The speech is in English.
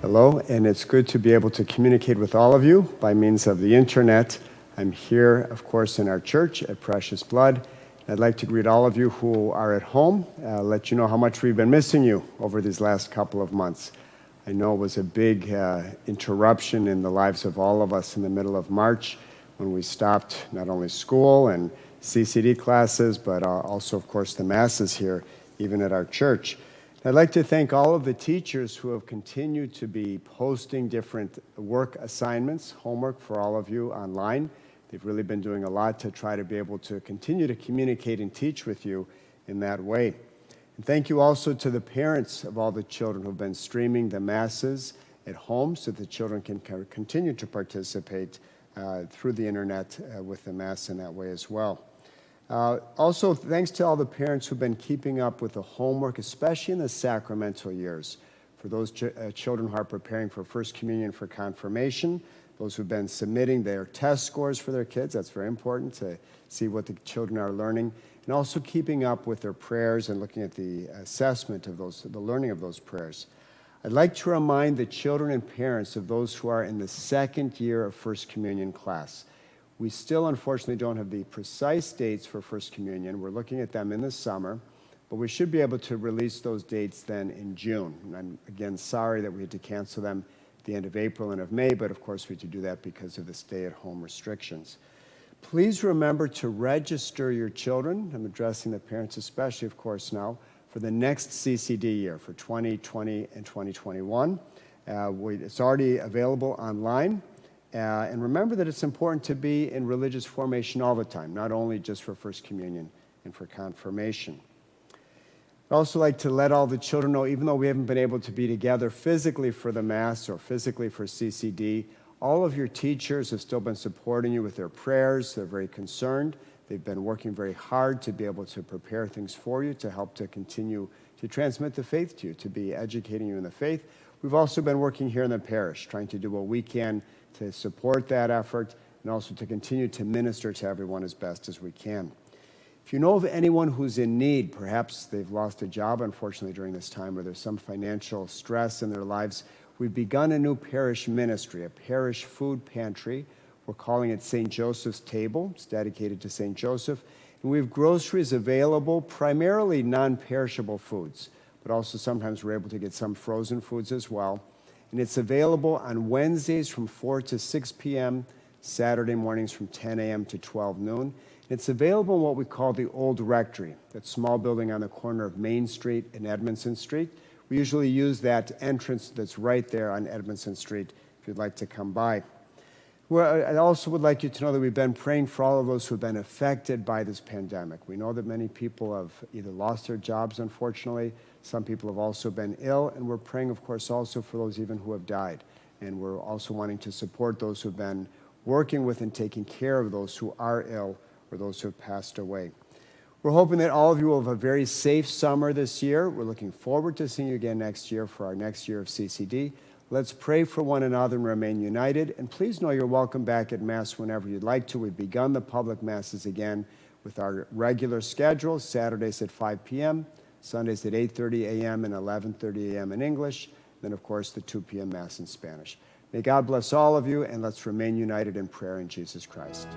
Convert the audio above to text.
Hello, and it's good to be able to communicate with all of you by means of the internet. I'm here, of course, in our church at Precious Blood. I'd like to greet all of you who are at home, let you know how much we've been missing you over these last couple of months. I know it was a big interruption in the lives of all of us in the middle of March when we stopped not only school and CCD classes, but also, of course, the masses here, even at our church. I'd like to thank all of the teachers who have continued to be posting different work assignments, homework for all of you online. They've really been doing a lot to try to be able to continue to communicate and teach with you in that way. And thank you also to the parents of all the children who've been streaming the masses at home so that the children can continue to participate through the internet with the mass in that way as well. Also, thanks to all the parents who've been keeping up with the homework, especially in the sacramental years. For those children who are preparing for First Communion, for confirmation, those who've been submitting their test scores for their kids, that's very important to see what the children are learning, and also keeping up with their prayers and looking at the assessment of those, the learning of those prayers. I'd like to remind the children and parents of those who are in the second year of First Communion class. We still, unfortunately, don't have the precise dates for First Communion. We're looking at them in the summer, but we should be able to release those dates then in June. And I'm, again, sorry that we had to cancel them at the end of April and of May, but of course we had to do that because of the stay-at-home restrictions. Please remember to register your children. I'm addressing the parents especially, of course, now, for the next CCD year, for 2020 and 2021. It's already available online. And remember that it's important to be in religious formation all the time, not only just for First Communion and for confirmation. I'd also like to let all the children know, even though we haven't been able to be together physically for the Mass or physically for CCD, all of your teachers have still been supporting you with their prayers. They're very concerned. They've been working very hard to be able to prepare things for you, to help to continue to transmit the faith to you, to be educating you in the faith. We've also been working here in the parish, trying to do what we can to support that effort and also to continue to minister to everyone as best as we can. If you know of anyone who's in need, perhaps they've lost a job, unfortunately, during this time, or there's some financial stress in their lives, we've begun a new parish ministry, a parish food pantry. We're calling it St. Joseph's Table. It's dedicated to St. Joseph. And we have groceries available, primarily non-perishable foods, but also sometimes we're able to get some frozen foods as well. And it's available on Wednesdays from 4 to 6 p.m., Saturday mornings from 10 a.m. to 12 noon. It's available in what we call the Old Rectory, that small building on the corner of Main Street and Edmondson Street. We usually use that entrance that's right there on Edmondson Street if you'd like to come by. Well, I also would like you to know that we've been praying for all of those who have been affected by this pandemic. We know that many people have either lost their jobs, unfortunately. Some people have also been ill, and we're praying, of course, also for those even who have died. And we're also wanting to support those who have been working with and taking care of those who are ill or those who have passed away. We're hoping that all of you will have a very safe summer this year. We're looking forward to seeing you again next year for our next year of CCD. Let's pray for one another and remain united. And please know you're welcome back at Mass whenever you'd like to. We've begun the public Masses again with our regular schedule, Saturdays at 5 p.m., Sundays at 8:30 a.m. and 11:30 a.m. in English, then, of course, the 2 p.m. Mass in Spanish. May God bless all of you, and let's remain united in prayer in Jesus Christ.